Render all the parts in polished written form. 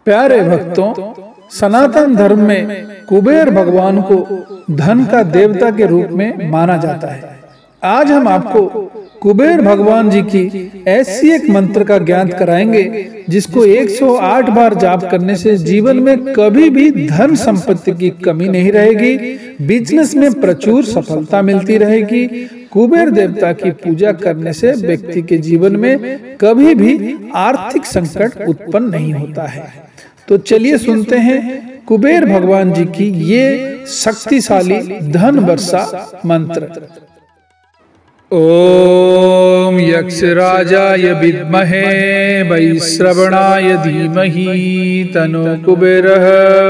प्यारे भक्तों, सनातन धर्म में कुबेर भगवान को धन का देवता के रूप में माना जाता है। आज हम आपको कुबेर भगवान जी की ऐसी एक मंत्र का ज्ञान कराएंगे जिसको 108 बार जाप करने से जीवन में कभी भी धन संपत्ति की कमी नहीं रहेगी, बिजनेस में प्रचुर सफलता मिलती रहेगी। कुबेर देवता की पूजा करने से व्यक्ति के जीवन में कभी भी आर्थिक संकट उत्पन्न नहीं होता है। तो चलिए सुनते हैं कुबेर भगवान जी की ये शक्तिशाली धन वर्षा मंत्र। ओम यक्षराजाय विद्महे वैश्रवणाय धीमहि तन्नो कुबेरः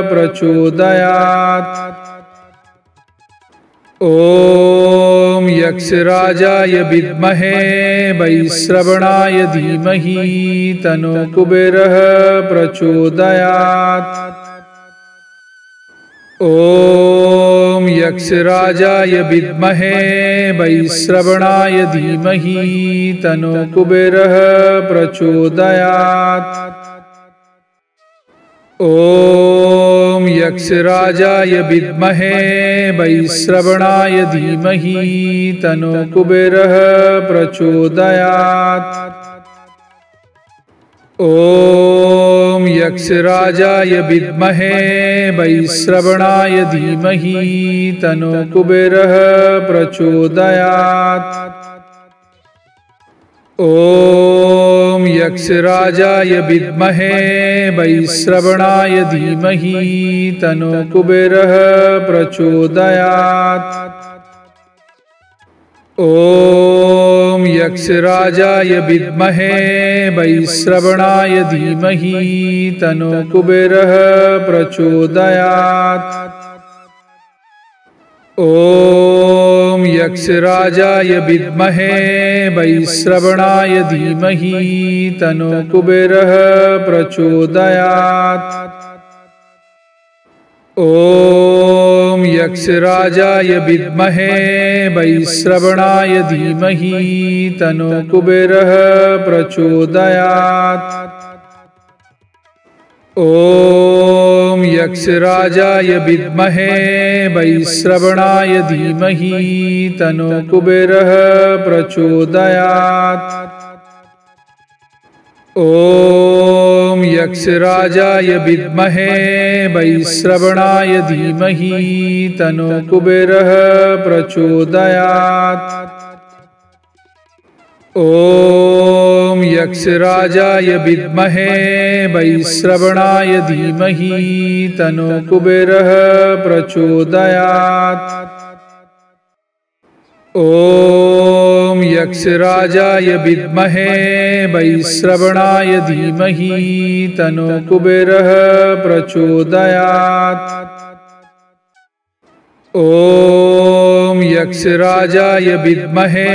प्रचोदयात्। ओम यक्षराजाय विद्महे वैश्रवणाय धीमहि तन्नो कुबेरः प्रचोदयात्। ओम यक्षराजाय विद्महे वैश्रवणाय धीमहि तन्नो कुबेरः प्रचोदयात्। ओम यक्षराजाय विद्महे वैश्रवणाय धीमहि तन्नो कुबेरः प्रचोदयात्। ओम यक्षराजाय विद्महे वैश्रवणाय धीमहि तन्नो कुबेरः प्रचोदयात्। ओम यक्षराजाय विद्महे वैश्रवणाय धीमहि तन्नो कुबेरः प्रचोदयात्। ओम यक्षराजाय विद्महे वैश्रवणाय धीमहि तन्नो कुबेरः प्रचोदयात्। ओम यक्षराजाय विद्महे वैश्रवणाय धीमहि तन्नो कुबेरः प्रचोदयात्। ओम यक्षराजाय विद्महे वैश्रवणाय धीमहि तन्नो कुबेरः प्रचोदयात्। ओम यक्षराजाय विद्महे वैश्रवणाय धीमहि तन्नो कुबेरः प्रचोदयात्। ओम यक्षराजाय विद्महे वैश्रवणाय धीमहि तन्नो कुबेरः प्रचोदयात्। ओम यक्षराजाय विद्महे वैश्रवणाय धीमहि तन्नो कुबेरः प्रचोदयात्। ओम यक्षराजाय विद्महे वैश्रवणाय धीमहि तन्नो कुबेरः प्रचोदयात्। ओम यक्षराजाय विद्महे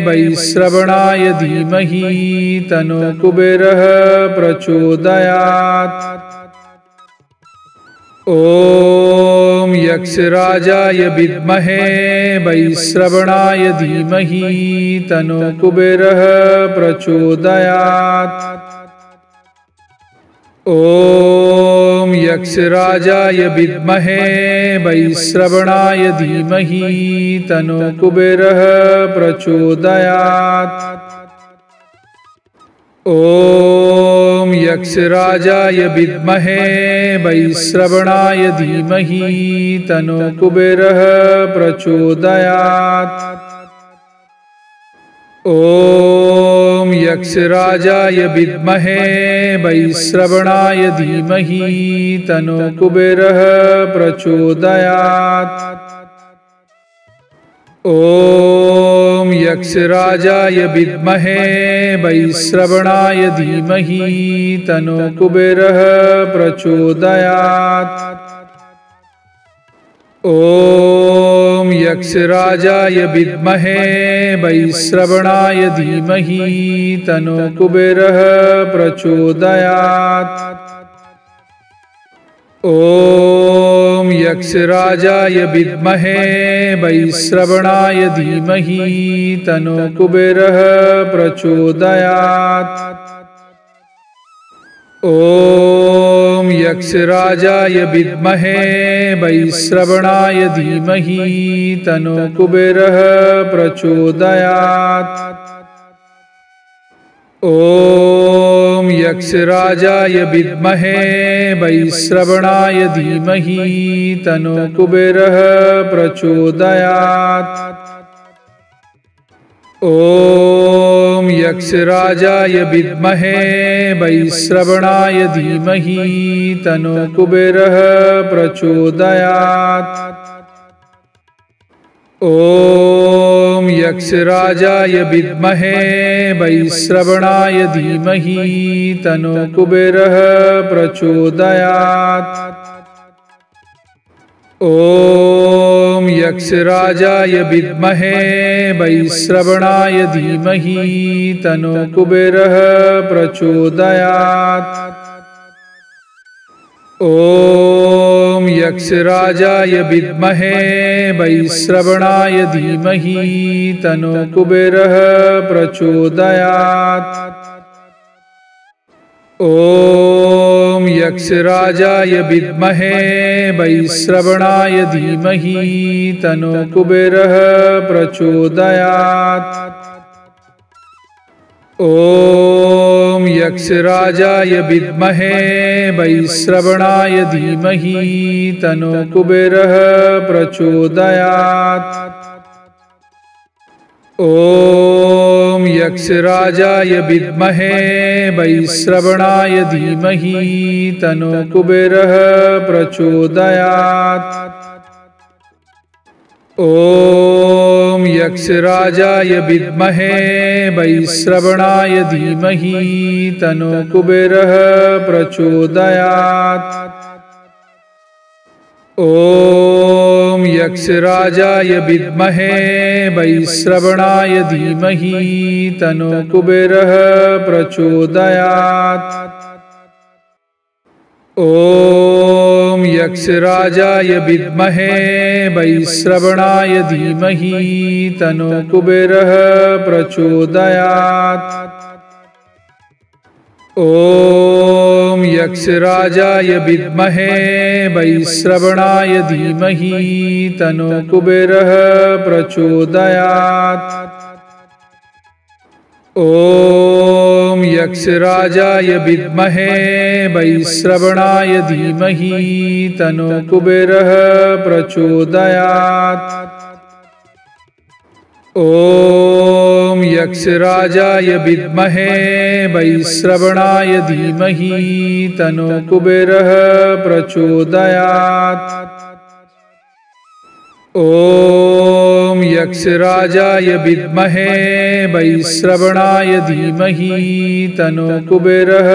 वैश्रवणाय धीमहि तन्नो कुबेरः प्रचोदयात्। ओम यक्षराजाय विद्महे वैश्रवणाय धीमहि तन्नो कुबेरः प्रचोदयात्। ओम यक्षराजाय विद्महे वैश्रवणाय धीमहि तन्नो कुबेरः प्रचोदयात्। ओम यक्षराजाय विद्महे वैश्रवणाय धीमहि तन्नो कुबेरः प्रचोदयात्। ओम यक्षराजाय विद्महे वैश्रवणाय धीमहि तन्नो कुबेरः प्रचोदयात्। ओम यक्षराजाय विद्महे वैश्रवणाय धीमहि तन्नो कुबेरः प्रचोदयात्। ओम यक्षराजाय विद्महे वैश्रवणाय धीमहि तन्नो कुबेरः प्रचोदयात्। ओम यक्षराजाय विद्महे वैश्रवणाय धीमहि तन्नो कुबेरः प्रचोदयात्। ओम यक्षराजाय विद्महे वैश्रवणाय धीमहि तन्नो कुबेरः प्रचोदयात्। ॐ यक्षराजाय विद्महे वैश्रवणाय धीमहि तन्नो कुबेरः प्रचोदयात्। ॐ यक्षराजाय विद्महे वैश्रवणाय धीमहि तन्नो कुबेरः प्रचोदयात्। ॐ यक्षराजाय विद्महे वैश्रवणाय धीमहि तन्नो कुबेरः प्रचोदयात्। ॐ यक्षराजाय विद्महे वैश्रवणाय धीमहि तन्नो कुबेरः प्रचोदयात्। ॐ यक्षराजाय विद्महे वैश्रवणाय धीमहि तन्नो कुबेरः प्रचोदयात्। ॐ यक्षराजाय विद्महे वैश्रवणाय धीमहि तन्नो कुबेरः प्रचोदयात्। ॐ यक्षराजाय विद्महे वैश्रवणाय धीमहि तन्नो कुबेरः प्रचोदयात्। ॐ यक्षराजाय विद्महे वैश्रवणाय धीमहि तन्नो कुबेरः प्रचोदयात्। ॐ यक्षराजाय विद्महे वैश्रवणाय धीमहि तन्नो कुबेरः प्रचोदयात्। ॐ यक्षराजाय विद्महे वैश्रवणाय धीमहि तन्नो कुबेरः प्रचोदयात्। ॐ यक्षराजाय विद्महे वैश्रवणाय धीमहि तन्नो कुबेरः प्रचोदयात्। ॐ यक्षराजाय विद्महे वैश्रवणाय धीमहि तन्नो कुबेरः प्रचोदयात्। ॐ यक्षराजाय विद्महे वैश्रवणाय धीमहि तन्नो कुबेरः प्रचोदयात्। ॐ यक्षराजाय विद्महे वैश्रवणाय धीमहि तन्नो कुबेरः प्रचोदयात्। ॐ यक्षराजाय विद्महे वैश्रवणाय धीमहि तन्नो कुबेरः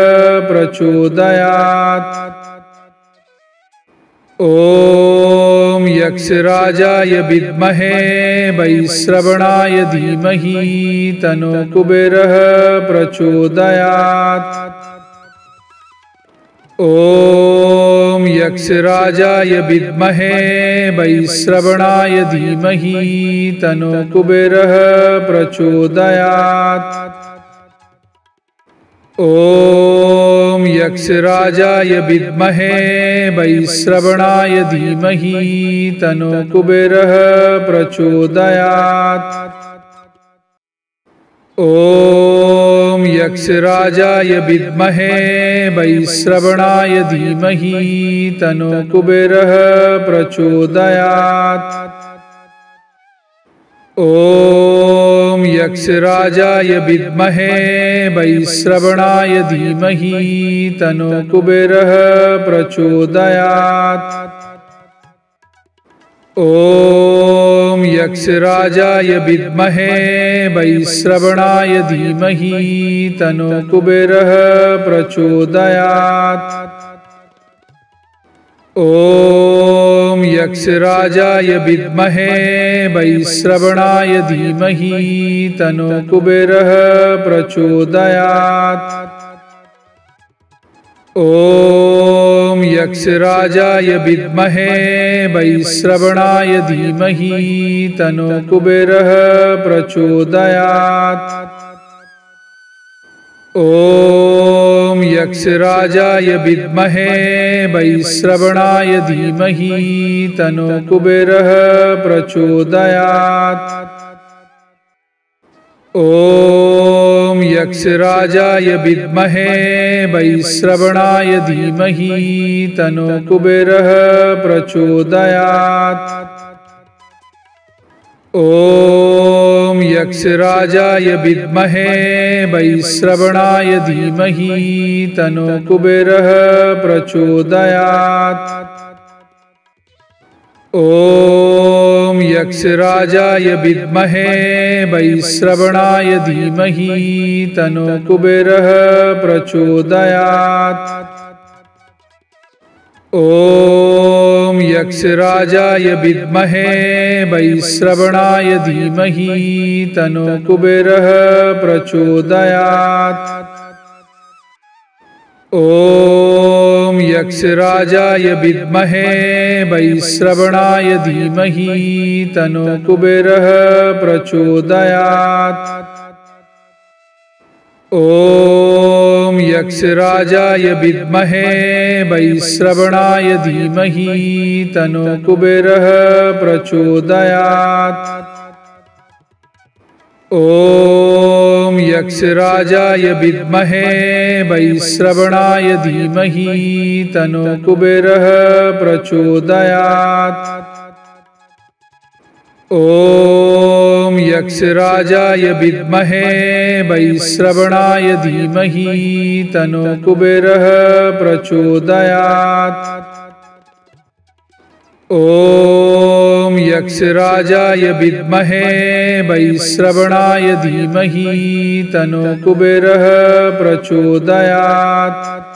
प्रचोदयात्। ॐ यक्षराजाय विद्महे वैश्रवणाय धीमहि तन्नो कुबेरः प्रचोदयात्। ॐ यक्षराजाय विद्महे वैश्रवणाय धीमहि तन्नो कुबेरः प्रचोदयात्। ॐ यक्षराजाय विद्महे वैश्रवणाय धीमहि तन्नो कुबेरः प्रचोदयात्। ॐ यक्षराजाय विद्महे वैश्रवणाय धीमहि तन्नो कुबेरः प्रचोदयात्। ॐ यक्षराजाय विद्महे वैश्रवणाय धीमहि तन्नो कुबेरः प्रचोदयात्। ॐ यक्षराजाय विद्महे वैश्रवणाय धीमहि तन्नो कुबेरः प्रचोदयात्। ॐ यक्षराजाय विद्महे वैश्रवणाय धीमहि तन्नो कुबेरः प्रचोदयात्। ॐ यक्षराजाय विद्महे वैश्रवणाय धीमहि तन्नो कुबेरः प्रचोदयात्। ॐ यक्षराजाय विद्महे वैश्रवणाय धीमहि तन्नो कुबेरः प्रचोदयात्। ॐ यक्षराजाय विद्महे वैश्रवणाय धीमहि तन्नो कुबेरः प्रचोदयात्। ॐ यक्षराजाय विद्महे वैश्रवणाय धीमहि तन्नो कुबेरः प्रचोदयात्। ॐ यक्षराजाय विद्महे वैश्रवणाय धीमहि तन्नो कुबेरः प्रचोदयात्। ॐ यक्षराजाय विद्महे वैश्रवणाय धीमहि तन्नो कुबेरः प्रचोदयात्। ॐ यक्षराजाय विद्महे वैश्रवणाय धीमहि तन्नो कुबेरः प्रचोदयात्। ॐ यक्षराजाय विद्महे वैश्रवणाय धीमहि तन्नो कुबेरः प्रचोदयात्। ॐ यक्षराजाय विद्महे वैश्रवणाय धीमहि तन्नो कुबेरः प्रचोदयात्। ॐ यक्षराजाय विद्महे वैश्रवणाय धीमहि तन्नो कुबेरः प्रचोदयात्। ॐ यक्षराजाय विद्महे वैश्रवणाय धीमहि तन्नो कुबेरः प्रचोदयात्।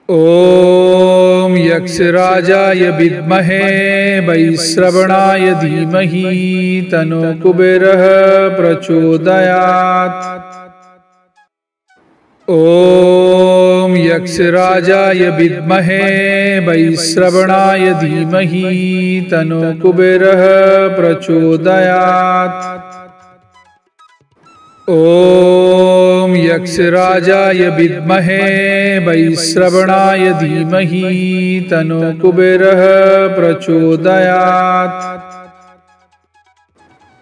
ॐ यक्षराजाय विद्महे वैश्रवणाय धीमहि तन्नो कुबेरः प्रचोदयात्। ॐ यक्षराजाय विद्महे वैश्रवणाय धीमहि तन्नो कुबेरः प्रचोदयात्। ॐ यक्षराजाय विद्महे वैश्रवणाय धीमहि तन्नो कुबेरः प्रचोदयात्।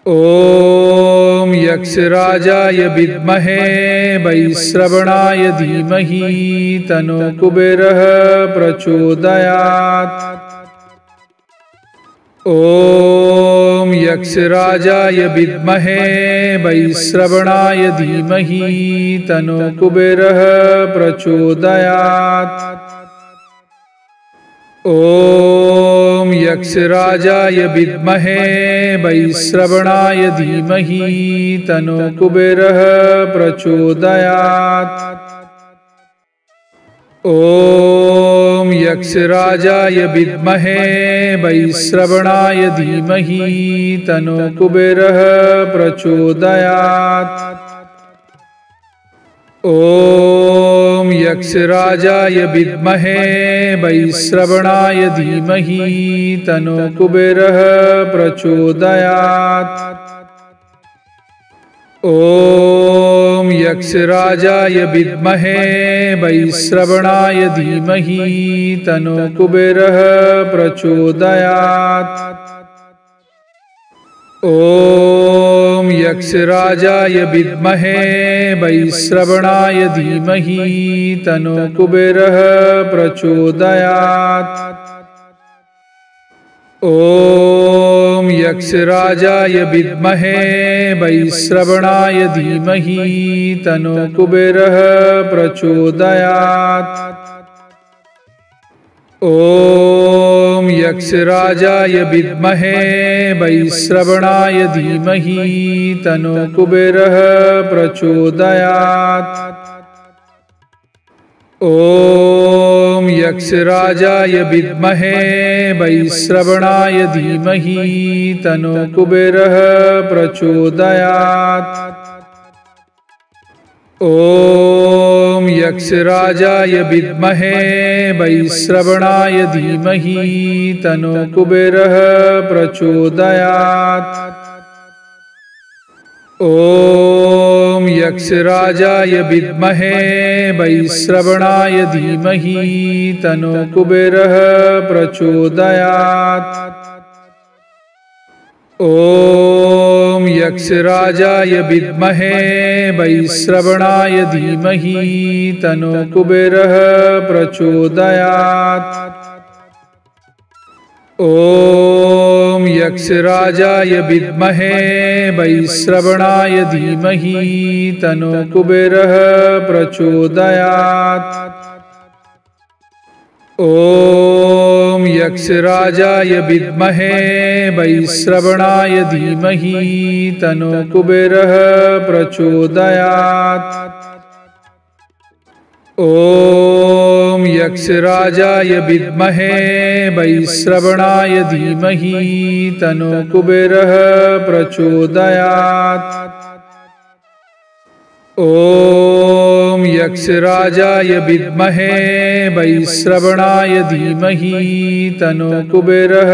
ॐ यक्षराजाय विद्महे वैश्रवणाय धीमहि तन्नो कुबेरः प्रचोदयात्। ॐ यक्षराजाय विद्महे वैश्रवणाय धीमहि तन्नो कुबेरः प्रचोदयात्। ॐ यक्षराजाय विद्महे वैश्रवणाय धीमहि तन्नो कुबेरः प्रचोदयात्। ॐ यक्षराजाय विद्महे वैश्रवणाय धीमहि तन्नो कुबेरः प्रचोदयात्। ॐ यक्षराजाय विद्महे वैश्रवणाय धीमहि तन्नो कुबेरः प्रचोदयात्। ॐ यक्षराजाय विद्महे वैश्रवणाय धीमहि तन्नो कुबेरः प्रचोदयात्। ॐ यक्षराजाय विद्महे वैश्रवणाय धीमहि तन्नो कुबेरः प्रचोदयात्। ॐ यक्षराजाय विद्महे वैश्रवणाय धीमहि तन्नो कुबेरः प्रचोदयात्। ॐ यक्षराजाय विद्महे वैश्रवणाय धीमहि तन्नो कुबेरः प्रचोदयात्। ॐ यक्षराजाय विद्महे वैश्रवणाय धीमहि तन्नो कुबेरः प्रचोदयात्। ॐ यक्षराजाय विद्महे वैश्रवणाय धीमहि तन्नो कुबेरः प्रचोदयात्। ॐ यक्षराजाय विद्महे वैश्रवणाय धीमहि तन्नो कुबेरः प्रचोदयात्। ॐ यक्षराजाय विद्महे वैश्रवणाय धीमहि तन्नो कुबेरः प्रचोदयात्। ॐ यक्षराजाय विद्महे वैश्रवणाय धीमहि तन्नो कुबेरः प्रचोदयात्। ॐ यक्षराजाय विद्महे वैश्रवणाय धीमहि तन्नो कुबेरः प्रचोदयात्। ॐ यक्षराजाय विद्महे वैश्रवणाय धीमहि तन्नो कुबेरः प्रचोदयात्। ॐ यक्षराजाय विद्महे वैश्रवणाय धीमहि तन्नो कुबेरः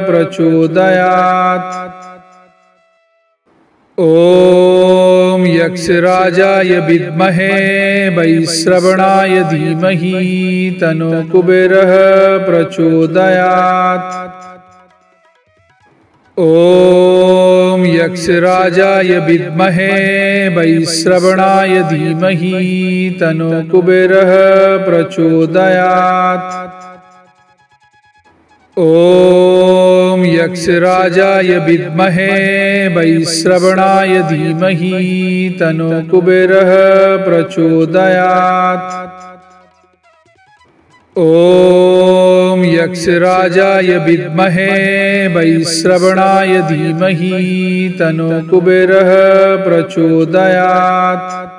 प्रचोदयात्। ॐ यक्षराजाय विद्महे वैश्रवणाय धीमहि तन्नो कुबेरः प्रचोदयात्। ॐ यक्षराजाय विद्महे वैश्रवणाय धीमहि तन्नो कुबेरः प्रचोदयात्। ॐ यक्षराजाय विद्महे वैश्रवणाय धीमहि तन्नो कुबेरः प्रचोदयात्। ॐ यक्षराजाय विद्महे वैश्रवणाय धीमहि तन्नो कुबेरः प्रचोदयात्।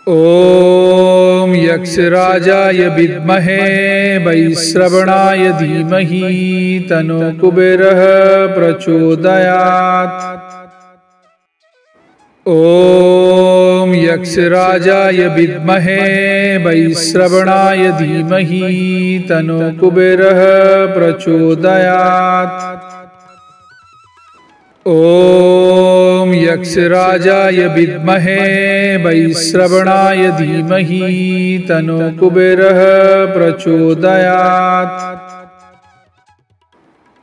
ॐ यक्षराजाय विद्महे वैश्रवणाय धीमहि तन्नो कुबेरः प्रचोदयात्। ॐ यक्षराजाय विद्महे वैश्रवणाय धीमहि तन्नो कुबेरः प्रचोदयात्। ॐ यक्षराजाय विद्महे वैश्रवणाय धीमहि तन्नो कुबेरः प्रचोदयात्।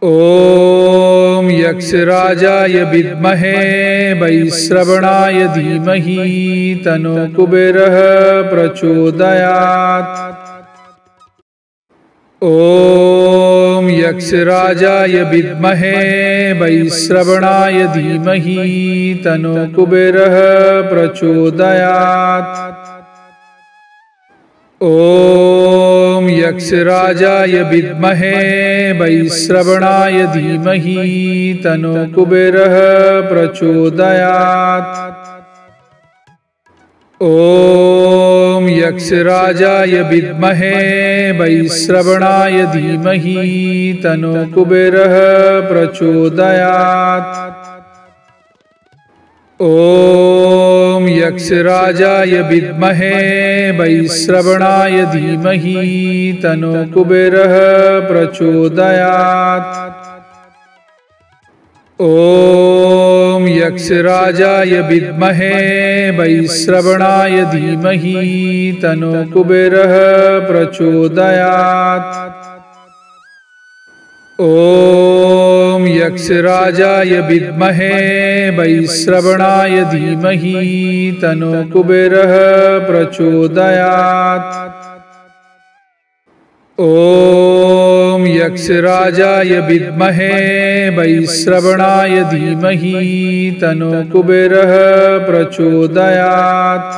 ॐ यक्षराजाय विद्महे वैश्रवणाय धीमहि तन्नो कुबेरः प्रचोदयात्। ॐ यक्षराजाय विद्महे वैश्रवणाय धीमहि तन्नो कुबेरः प्रचोदयात्। ॐ यक्षराजाय विद्महे वैश्रवणाय धीमहि तन्नो कुबेरः प्रचोदयात्। ॐ यक्षराजाय विद्महे वैश्रवणाय धीमहि तन्नो कुबेरः प्रचोदयात्। ॐ यक्षराजाय विद्महे वैश्रवणाय धीमहि तन्नो कुबेरः प्रचोदयात्। ॐ यक्षराजाय विद्महे वैश्रवणाय धीमहि तन्नो कुबेरः प्रचोदयात्। ॐ यक्षराजाय विद्महे वैश्रवणाय धीमहि तन्नो कुबेरः प्रचोदयात्। ॐ यक्षराजाय विद्महे वैश्रवणाय धीमहि तन्नो कुबेरः प्रचोदयात्।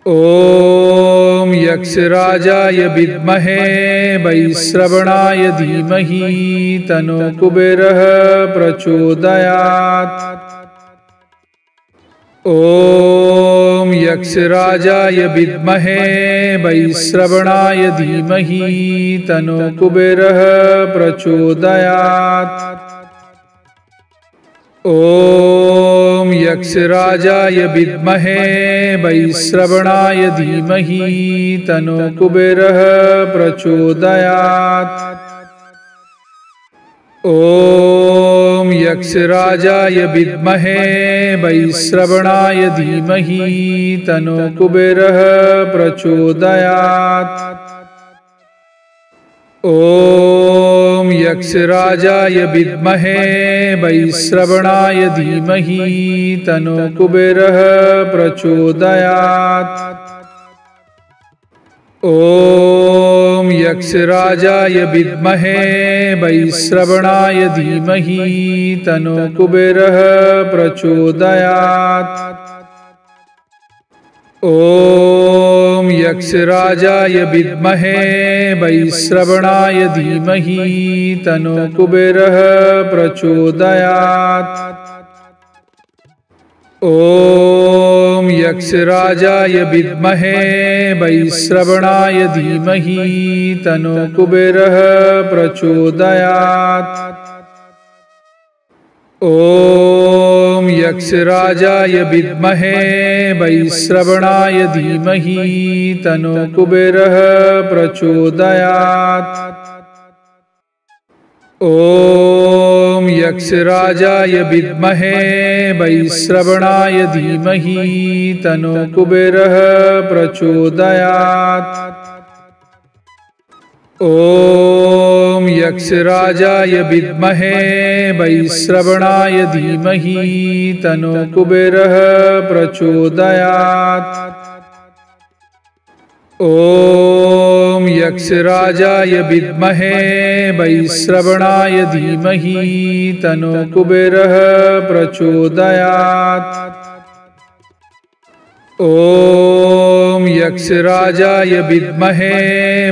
ॐ यक्षराजाय विद्महे वैश्रवणाय धीमहि तन्नो कुबेरः प्रचोदयात्। ॐ यक्षराजाय विद्महे वैश्रवणाय धीमहि तन्नो कुबेरः प्रचोदयात्। ॐ यक्षराजाय विद्महे वैश्रवणाय धीमहि तन्नो कुबेरः प्रचोदयात्। ॐ यक्षराजाय विद्महे वैश्रवणाय धीमहि तन्नो कुबेरः प्रचोदयात्। ॐ यक्षराजाय विद्महे वैश्रवणाय धीमहि तन्नो कुबेरः प्रचोदयात्। ॐ यक्षराजाय विद्महे वैश्रवणाय धीमहि तन्नो कुबेरः प्रचोदयात्। ॐ यक्षराजाय विद्महे वैश्रवणाय धीमहि तन्नो कुबेरः प्रचोदयात्। ॐ यक्षराजाय विद्महे वैश्रवणाय धीमहि तन्नो कुबेरः प्रचोदयात्। ॐ यक्षराजाय विद्महे वैश्रवणाय धीमहि तन्नो कुबेरः प्रचोदयात्। ॐ यक्षराजाय विद्महे वैश्रवणाय धीमहि तन्नो कुबेरः प्रचोदयात्। ॐ यक्षराजाय विद्महे वैश्रवणाय धीमहि तन्नो कुबेरः प्रचोदयात्। ॐ यक्षराजाय विद्महे वैश्रवणाय धीमहि तन्नो कुबेरः प्रचोदयात्। ॐ यक्षराजाय विद्महे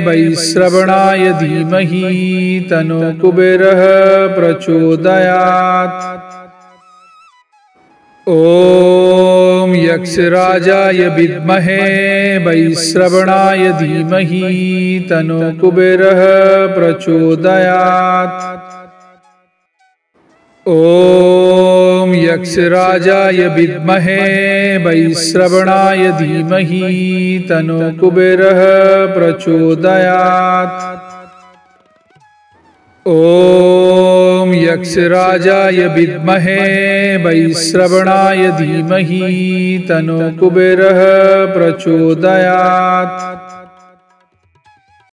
वैश्रवणाय धीमहि तन्नो कुबेरः प्रचोदयात्। ॐ यक्षराजाय विद्महे वैश्रवणाय धीमहि तन्नो कुबेरः प्रचोदयात्। ॐ यक्षराजाय विद्महे वैश्रवणाय धीमहि तन्नो कुबेरः प्रचोदयात्। ॐ यक्षराजाय विद्महे वैश्रवणाय धीमहि तन्नो कुबेरः प्रचोदयात्।